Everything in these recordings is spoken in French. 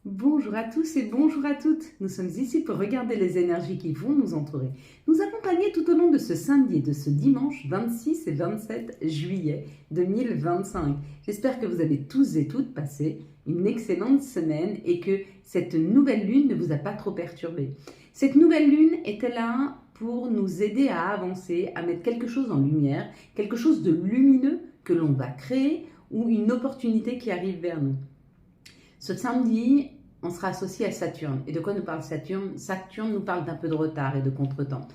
Bonjour à tous et bonjour à toutes. Nous sommes ici pour regarder les énergies qui vont nous entourer, nous accompagner tout au long de ce samedi et de ce dimanche 26 et 27 juillet 2025. J'espère que vous avez tous et toutes passé une excellente semaine et que cette nouvelle lune ne vous a pas trop perturbé. Cette nouvelle lune était là pour nous aider à avancer, à mettre quelque chose en lumière, quelque chose de lumineux que l'on va créer ou une opportunité qui arrive vers nous. Ce samedi, on sera associé à Saturne. Et de quoi nous parle Saturne? Saturne nous parle d'un peu de retard et de contretemps.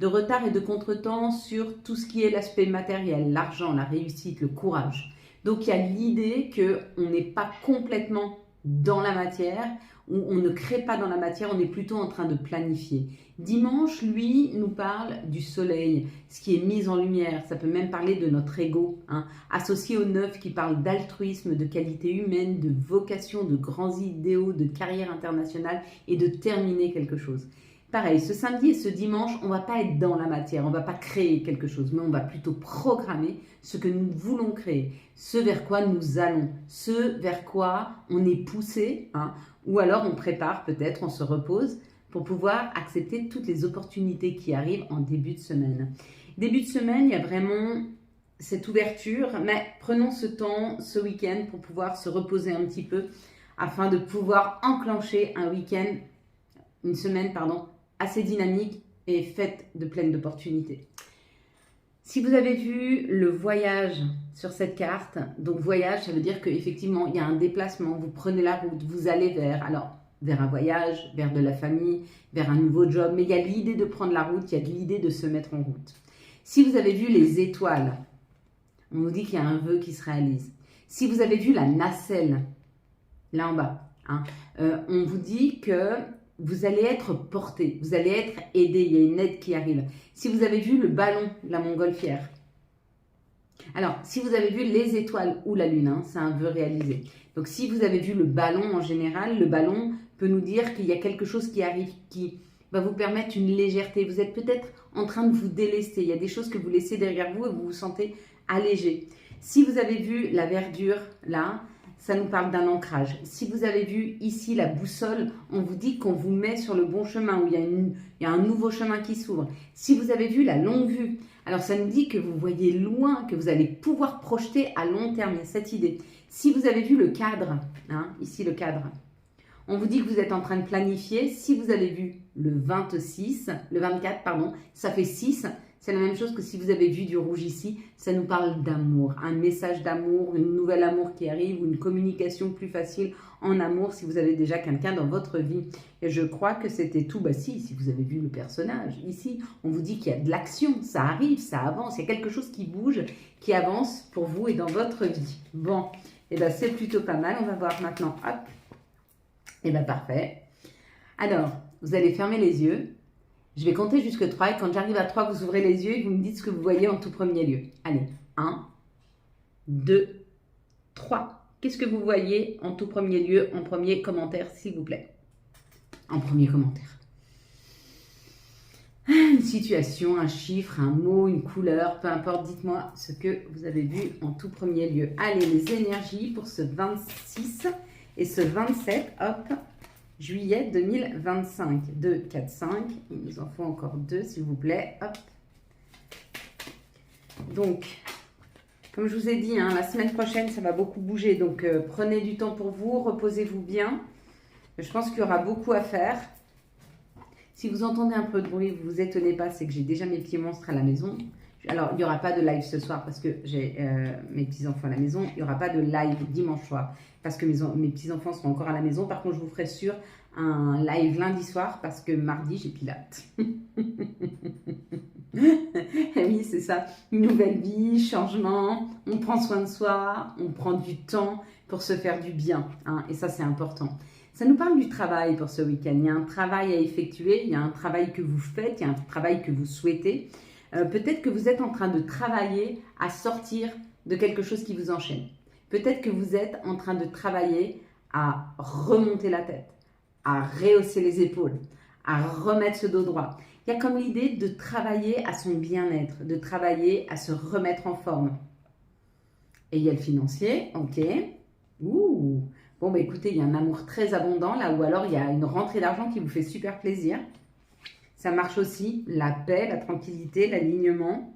De retard et de contretemps sur tout ce qui est l'aspect matériel, l'argent, la réussite, le courage. Donc il y a l'idée qu'on n'est pas complètement dans la matière, on ne crée pas dans la matière, on est plutôt en train de planifier. Dimanche, lui, nous parle du soleil, ce qui est mis en lumière. Ça peut même parler de notre ego, associé au 9 qui parle d'altruisme, de qualité humaine, de vocation, de grands idéaux, de carrière internationale et de terminer quelque chose. Pareil, ce samedi et ce dimanche, on ne va pas être dans la matière, on ne va pas créer quelque chose, mais on va plutôt programmer ce que nous voulons créer, ce vers quoi nous allons, ce vers quoi on est poussé, ou alors on prépare peut-être, on se repose pour pouvoir accepter toutes les opportunités qui arrivent en début de semaine. Début de semaine, il y a vraiment cette ouverture, mais prenons ce temps, ce week-end, pour pouvoir se reposer un petit peu, afin de pouvoir enclencher un week-end, une semaine, pardon, assez dynamique et faite de plein d'opportunités. Si vous avez vu le voyage sur cette carte, donc voyage, ça veut dire qu'effectivement, il y a un déplacement, vous prenez la route, vous allez vers un voyage, vers de la famille, vers un nouveau job, mais il y a l'idée de prendre la route, il y a l'idée de se mettre en route. Si vous avez vu les étoiles, on nous dit qu'il y a un vœu qui se réalise. Si vous avez vu la nacelle, là en bas, on vous dit que vous allez être porté, vous allez être aidé, il y a une aide qui arrive. Si vous avez vu le ballon, la montgolfière. Alors, si vous avez vu les étoiles ou la lune, c'est un vœu réalisé. Donc, si vous avez vu le ballon en général, le ballon peut nous dire qu'il y a quelque chose qui arrive, qui va vous permettre une légèreté. Vous êtes peut-être en train de vous délester. Il y a des choses que vous laissez derrière vous et vous vous sentez allégé. Si vous avez vu la verdure, là, ça nous parle d'un ancrage. Si vous avez vu ici la boussole, on vous dit qu'on vous met sur le bon chemin, où il y a un nouveau chemin qui s'ouvre. Si vous avez vu la longue vue, alors ça nous dit que vous voyez loin, que vous allez pouvoir projeter à long terme. Il y a cette idée. Si vous avez vu le cadre, ici le cadre, on vous dit que vous êtes en train de planifier. Si vous avez vu le 24, pardon, ça fait 6. C'est la même chose que si vous avez vu du rouge ici, ça nous parle d'amour, un message d'amour, une nouvelle amour qui arrive ou une communication plus facile en amour si vous avez déjà quelqu'un dans votre vie. Et je crois que c'était tout. Si vous avez vu le personnage ici, on vous dit qu'il y a de l'action, ça arrive, ça avance, il y a quelque chose qui bouge, qui avance pour vous et dans votre vie. Bon, et c'est plutôt pas mal. On va voir maintenant. Hop. Et parfait. Alors, vous allez fermer les yeux. Je vais compter jusqu'à 3 et quand j'arrive à 3, vous ouvrez les yeux et vous me dites ce que vous voyez en tout premier lieu. Allez, 1, 2, 3. Qu'est-ce que vous voyez en tout premier lieu, en premier commentaire, s'il vous plaît? En premier commentaire. Une situation, un chiffre, un mot, une couleur, peu importe, dites-moi ce que vous avez vu en tout premier lieu. Allez, les énergies pour ce 26 et ce 27, hop, juillet 2025. 2, 4, 5. Il nous en faut encore 2, s'il vous plaît. Hop. Donc, comme je vous ai dit, la semaine prochaine, ça va beaucoup bouger. Donc, prenez du temps pour vous, reposez-vous bien. Je pense qu'il y aura beaucoup à faire. Si vous entendez un peu de bruit, vous vous étonnez pas, c'est que j'ai déjà mes petits monstres à la maison. Alors, il n'y aura pas de live ce soir parce que j'ai mes petits-enfants à la maison. Il n'y aura pas de live dimanche soir parce que mes petits-enfants sont encore à la maison. Par contre, je vous ferai sûr un live lundi soir parce que mardi, j'ai Pilates. Oui, c'est ça. Une nouvelle vie, changement. On prend soin de soi, on prend du temps pour se faire du bien. Et ça, c'est important. Ça nous parle du travail pour ce week-end. Il y a un travail à effectuer, il y a un travail que vous faites, il y a un travail que vous souhaitez. Peut-être que vous êtes en train de travailler à sortir de quelque chose qui vous enchaîne. Peut-être que vous êtes en train de travailler à remonter la tête, à rehausser les épaules, à remettre ce dos droit. Il y a comme l'idée de travailler à son bien-être, de travailler à se remettre en forme. Et il y a le financier, ok. Ouh, Bon, bah écoutez, il y a un amour très abondant là, ou alors il y a une rentrée d'argent qui vous fait super plaisir. Ça marche aussi, la paix, la tranquillité, l'alignement,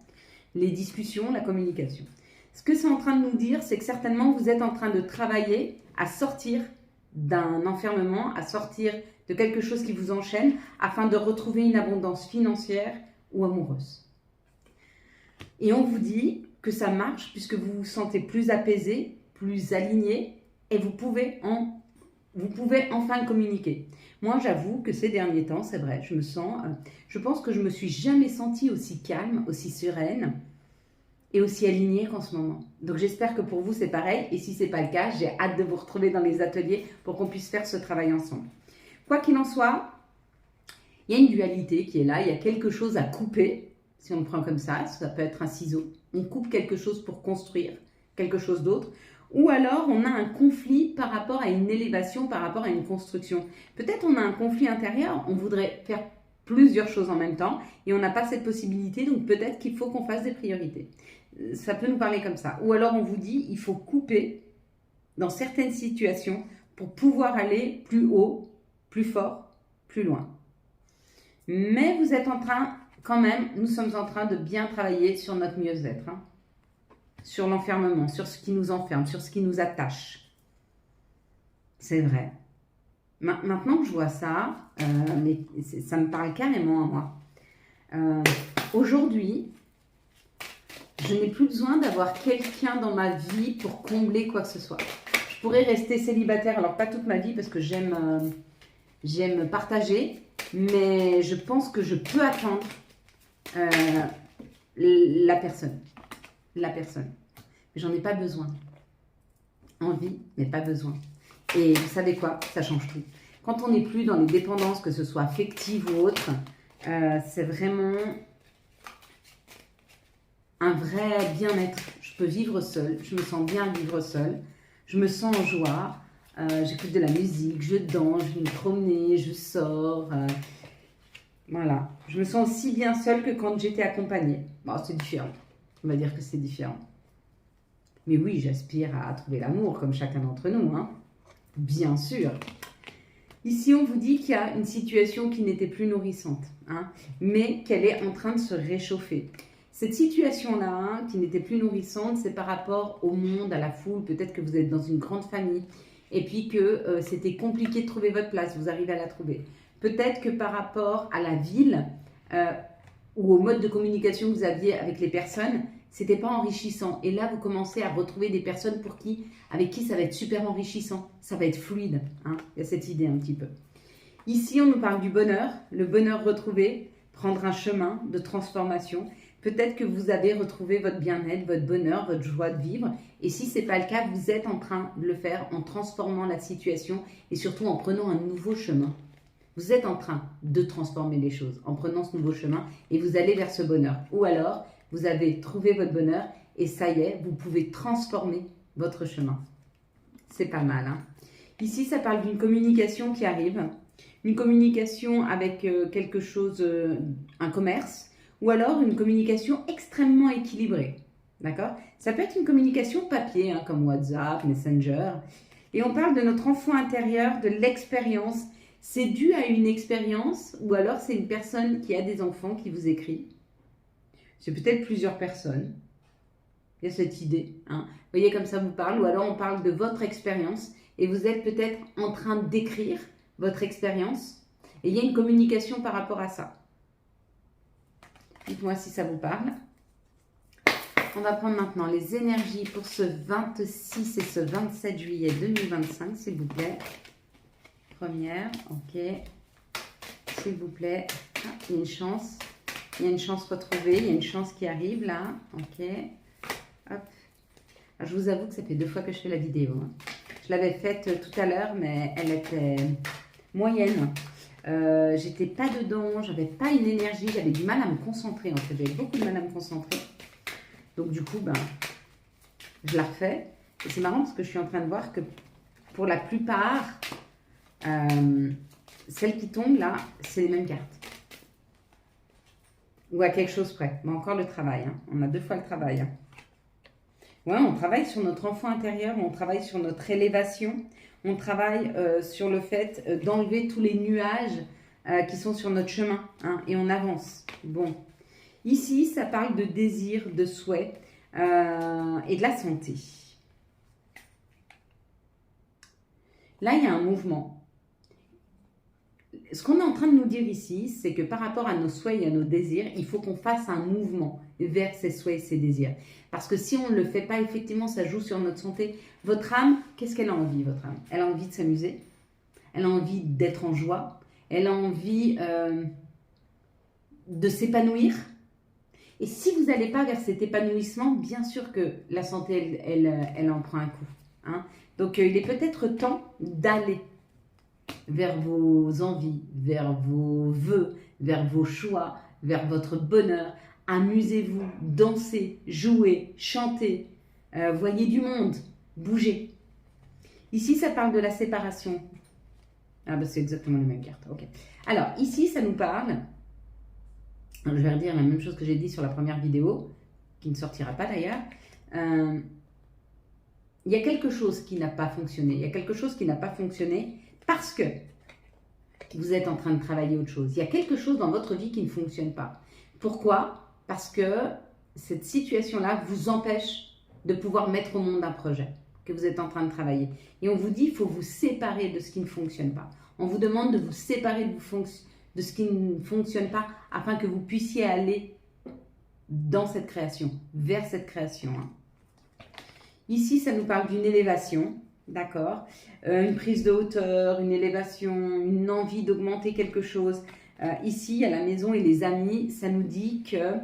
les discussions, la communication. Ce que c'est en train de nous dire, c'est que certainement vous êtes en train de travailler à sortir d'un enfermement, à sortir de quelque chose qui vous enchaîne, afin de retrouver une abondance financière ou amoureuse. Et on vous dit que ça marche puisque vous vous sentez plus apaisé, plus aligné, et vous pouvez enfin communiquer. Moi, j'avoue que ces derniers temps, c'est vrai, je pense que je me suis jamais sentie aussi calme, aussi sereine et aussi alignée qu'en ce moment. Donc, j'espère que pour vous, c'est pareil. Et si ce n'est pas le cas, j'ai hâte de vous retrouver dans les ateliers pour qu'on puisse faire ce travail ensemble. Quoi qu'il en soit, il y a une dualité qui est là. Il y a quelque chose à couper. Si on le prend comme ça peut être un ciseau. On coupe quelque chose pour construire quelque chose d'autre. Ou alors, on a un conflit par rapport à une élévation, par rapport à une construction. Peut-être on a un conflit intérieur, on voudrait faire plusieurs choses en même temps et on n'a pas cette possibilité, donc peut-être qu'il faut qu'on fasse des priorités. Ça peut nous parler comme ça. Ou alors, on vous dit, il faut couper dans certaines situations pour pouvoir aller plus haut, plus fort, plus loin. Mais vous êtes en train, quand même, nous sommes en train de bien travailler sur notre mieux-être. Sur l'enfermement, sur ce qui nous enferme, sur ce qui nous attache. C'est vrai. Maintenant que je vois ça, mais ça me parle carrément à moi. Aujourd'hui, je n'ai plus besoin d'avoir quelqu'un dans ma vie pour combler quoi que ce soit. Je pourrais rester célibataire, alors pas toute ma vie parce que j'aime partager, mais je pense que je peux attendre la personne. Mais j'en ai pas besoin. Envie, mais pas besoin. Et vous savez quoi? Ça change tout. Quand on n'est plus dans les dépendances, que ce soit affectives ou autres, c'est vraiment un vrai bien-être. Je peux vivre seule, je me sens bien vivre seule, je me sens en joie, j'écoute de la musique, je danse, je vais me promener, je sors. Voilà. Je me sens aussi bien seule que quand j'étais accompagnée. Bon, c'est différent. On va dire que c'est différent. Mais oui, j'aspire à trouver l'amour, comme chacun d'entre nous, hein. Bien sûr. Ici, on vous dit qu'il y a une situation qui n'était plus nourrissante, hein, mais qu'elle est en train de se réchauffer. Cette situation-là, hein, qui n'était plus nourrissante, c'est par rapport au monde, à la foule. Peut-être que vous êtes dans une grande famille et puis que c'était compliqué de trouver votre place. Vous arrivez à la trouver. Peut-être que par rapport à la ville ou au mode de communication que vous aviez avec les personnes, c'était pas enrichissant. Et là, vous commencez à retrouver des personnes avec qui ça va être super enrichissant. Ça va être fluide. Hein. Il y a cette idée un petit peu. Ici, on nous parle du bonheur. Le bonheur retrouvé, prendre un chemin de transformation. Peut-être que vous avez retrouvé votre bien-être, votre bonheur, votre joie de vivre. Et si ce n'est pas le cas, vous êtes en train de le faire en transformant la situation et surtout en prenant un nouveau chemin. Vous êtes en train de transformer les choses en prenant ce nouveau chemin et vous allez vers ce bonheur. Ou alors, vous avez trouvé votre bonheur et ça y est, vous pouvez transformer votre chemin. C'est pas mal, hein? Ici, ça parle d'une communication qui arrive. Une communication avec quelque chose, un commerce, ou alors une communication extrêmement équilibrée. D'accord? Ça peut être une communication papier, hein, comme WhatsApp, Messenger. Et on parle de notre enfant intérieur, de l'expérience. C'est dû à une expérience, ou alors c'est une personne qui a des enfants qui vous écrit. C'est peut-être plusieurs personnes. Il y a cette idée. Hein. Vous voyez, comme ça vous parle. Ou alors on parle de votre expérience. Et vous êtes peut-être en train d'écrire votre expérience. Et il y a une communication par rapport à ça. Dites-moi si ça vous parle. On va prendre maintenant les énergies pour ce 26 et ce 27 juillet 2025, s'il vous plaît. Première, ok. S'il vous plaît. Ah, il y a une chance. Il y a une chance retrouvée. Il y a une chance qui arrive là. Ok. Hop. Alors, je vous avoue que ça fait 2 fois que je fais la vidéo. Hein. Je l'avais faite tout à l'heure, mais elle était moyenne. J'étais pas dedans, j'avais pas une énergie, j'avais du mal à me concentrer en fait, j'avais beaucoup de mal à me concentrer. Donc du coup, je la refais. Et c'est marrant parce que je suis en train de voir que pour la plupart, celles qui tombent là, c'est les mêmes cartes. Ou à quelque chose près. Mais encore le travail, hein. On a 2 fois le travail. Hein. Ouais, on travaille sur notre enfant intérieur, on travaille sur notre élévation, on travaille sur le fait d'enlever tous les nuages qui sont sur notre chemin, hein, et on avance. Bon, ici, ça parle de désir, de souhait et de la santé. Là, il y a un mouvement. Ce qu'on est en train de nous dire ici, c'est que par rapport à nos souhaits et à nos désirs, il faut qu'on fasse un mouvement vers ces souhaits et ces désirs. Parce que si on ne le fait pas, effectivement, ça joue sur notre santé. Votre âme, qu'est-ce qu'elle a envie, votre âme? Elle a envie de s'amuser, elle a envie d'être en joie, elle a envie de s'épanouir. Et si vous n'allez pas vers cet épanouissement, bien sûr que la santé, elle en prend un coup. Hein. Donc, il est peut-être temps d'aller vers vos envies, vers vos vœux, vers vos choix, vers votre bonheur. Amusez-vous, dansez, jouez, chantez, voyez du monde, bougez. Ici, ça parle de la séparation. Ah, bah c'est exactement la même carte. Ok. Alors, ici, ça nous parle. Je vais redire la même chose que j'ai dit sur la première vidéo, qui ne sortira pas d'ailleurs. Il y a quelque chose qui n'a pas fonctionné. Il y a quelque chose qui n'a pas fonctionné parce que vous êtes en train de travailler autre chose. Il y a quelque chose dans votre vie qui ne fonctionne pas. Pourquoi? Parce que cette situation-là vous empêche de pouvoir mettre au monde un projet que vous êtes en train de travailler. Et on vous dit, il faut vous séparer de ce qui ne fonctionne pas. On vous demande de vous séparer de ce qui ne fonctionne pas afin que vous puissiez aller dans cette création, vers cette création. Hein. Ici, ça nous parle d'une élévation, d'accord, une prise de hauteur, une élévation, une envie d'augmenter quelque chose. Ici, à la maison et les amis, ça nous dit que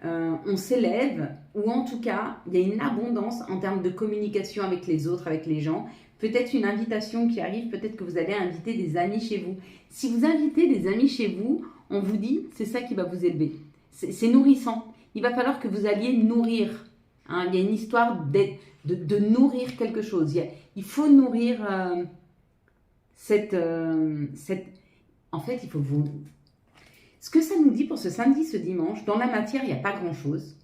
on s'élève, ou en tout cas, il y a une abondance en termes de communication avec les autres, avec les gens. Peut-être une invitation qui arrive, peut-être que vous allez inviter des amis chez vous. Si vous invitez des amis chez vous, on vous dit, c'est ça qui va vous élever. C'est nourrissant. Il va falloir que vous alliez nourrir. Hein. Il y a une histoire de nourrir quelque chose. Il faut nourrir en fait, il faut vous... Ce que ça nous dit pour ce samedi, ce dimanche, dans la matière, il n'y a pas grand-chose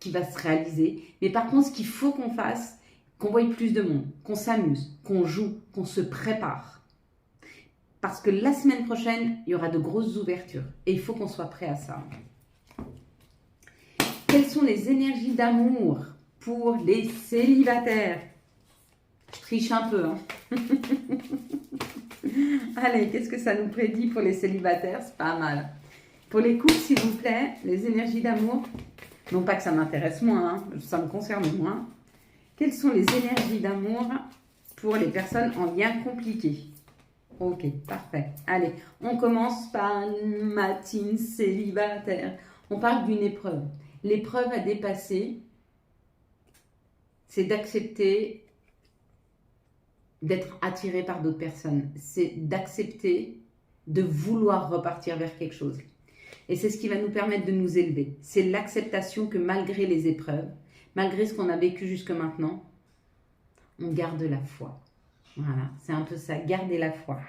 qui va se réaliser. Mais par contre, ce qu'il faut qu'on fasse, qu'on voie plus de monde, qu'on s'amuse, qu'on joue, qu'on se prépare. Parce que la semaine prochaine, il y aura de grosses ouvertures. Et il faut qu'on soit prêt à ça. Quelles sont les énergies d'amour pour les célibataires? Je triche un peu. Hein. Allez, qu'est-ce que ça nous prédit pour les célibataires? C'est pas mal. Pour les couples, s'il vous plaît, les énergies d'amour. Non pas que ça m'intéresse moins, hein, ça me concerne moins. Quelles sont les énergies d'amour pour les personnes en lien compliqué? Ok, parfait. Allez, on commence par ma team célibataire. On parle d'une épreuve. L'épreuve à dépasser, c'est d'accepter d'être attiré par d'autres personnes. C'est d'accepter de vouloir repartir vers quelque chose. Et c'est ce qui va nous permettre de nous élever. C'est l'acceptation que malgré les épreuves, malgré ce qu'on a vécu jusque maintenant, on garde la foi. Voilà, c'est un peu ça, garder la foi.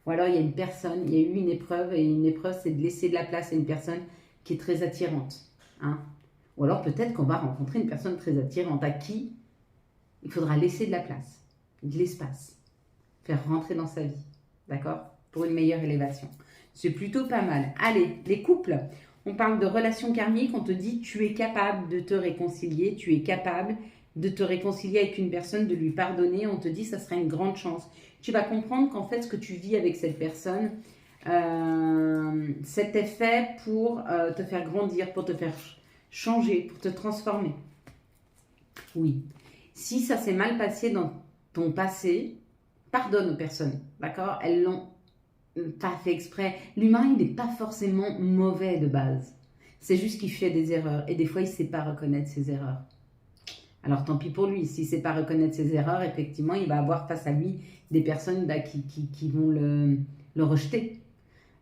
Ou alors il y a une personne, il y a eu une épreuve, et une épreuve, c'est de laisser de la place à une personne qui est très attirante. Hein. Ou alors peut-être qu'on va rencontrer une personne très attirante à qui il faudra laisser de la place, de l'espace, faire rentrer dans sa vie, d'accord? Pour une meilleure élévation. C'est plutôt pas mal. Allez, les couples, on parle de relations karmiques, on te dit tu es capable de te réconcilier, tu es capable de te réconcilier avec une personne, de lui pardonner, on te dit ça sera une grande chance. Tu vas comprendre qu'en fait ce que tu vis avec cette personne, c'était fait pour te faire grandir, pour te faire changer, pour te transformer. Oui. Si ça s'est mal passé dans ton passé, pardonne aux personnes, d'accord? Elles l'ont pas fait exprès. L'humain, il n'est pas forcément mauvais de base. C'est juste qu'il fait des erreurs. Et des fois, il ne sait pas reconnaître ses erreurs. Alors, tant pis pour lui. S'il ne sait pas reconnaître ses erreurs, effectivement, il va avoir face à lui des personnes là, qui vont le rejeter.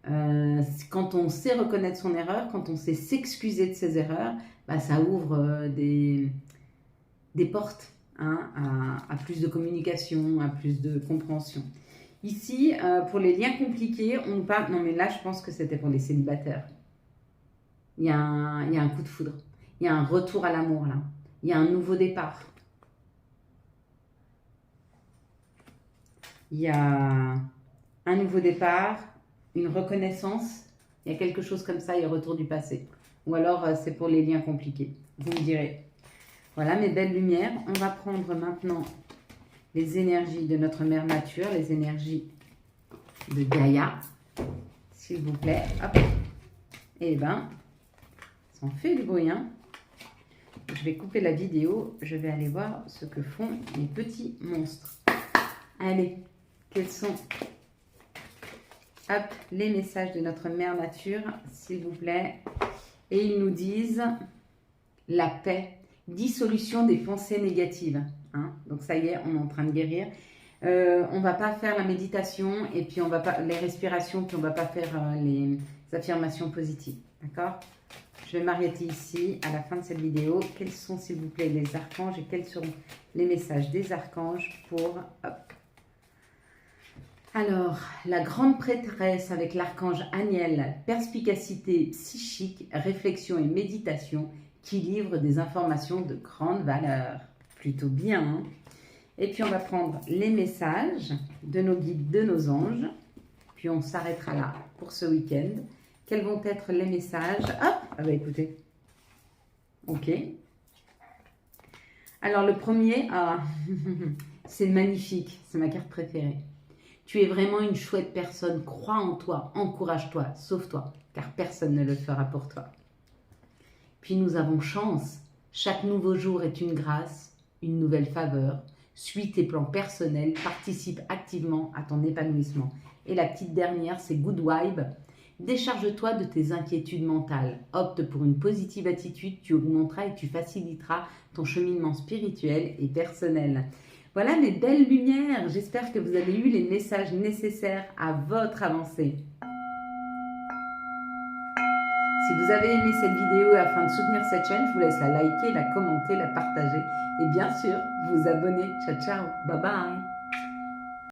Quand on sait reconnaître son erreur, quand on sait s'excuser de ses erreurs, bah, ça ouvre des portes, hein, à plus de communication, à plus de compréhension. Ici, pour les liens compliqués, on parle... Non, mais là, je pense que c'était pour les célibataires. Il y a un coup de foudre. Il y a un retour à l'amour, là. Il y a un nouveau départ. il y a un nouveau départ, une reconnaissance, il y a quelque chose comme ça, il y a retour du passé. Ou alors c'est pour les liens compliqués, vous me direz. Voilà mes belles lumières. On va prendre maintenant les énergies de notre mère nature, les énergies de Gaïa, s'il vous plaît. Hop. Et ben, ça en fait du bruit, hein. Je vais couper la vidéo, je vais aller voir ce que font les petits monstres. Allez, quels sont les messages de notre mère nature, s'il vous plaît. Et ils nous disent la paix, dissolution des pensées négatives. Hein. Donc ça y est, on est en train de guérir. On va pas faire la méditation et puis on va pas les respirations, puis on va pas faire les affirmations positives. D'accord? Je vais m'arrêter ici à la fin de cette vidéo. Quels sont, s'il vous plaît, les archanges et quels seront les messages des archanges pour... Hop. Alors, la grande prêtresse avec l'archange Aniel, perspicacité psychique, réflexion et méditation qui livre des informations de grande valeur. Plutôt bien, hein? Et puis, on va prendre les messages de nos guides, de nos anges. Puis, on s'arrêtera là pour ce week-end. Quels vont être les messages? Hop! Ah bah écoutez. Ok. Alors, le premier, c'est magnifique. C'est ma carte préférée. Tu es vraiment une chouette personne. Crois en toi, encourage-toi, sauve-toi, car personne ne le fera pour toi. Puis, nous avons chance. Chaque nouveau jour est une grâce, une nouvelle faveur. Suis tes plans personnels, participe activement à ton épanouissement. Et la petite dernière, c'est Good Vibe. Décharge-toi de tes inquiétudes mentales. Opte pour une positive attitude, tu augmenteras et tu faciliteras ton cheminement spirituel et personnel. Voilà mes belles lumières. J'espère que vous avez eu les messages nécessaires à votre avancée. Si vous avez aimé cette vidéo afin de soutenir cette chaîne, je vous laisse la liker, la commenter, la partager et bien sûr vous abonner. Ciao, ciao, bye bye.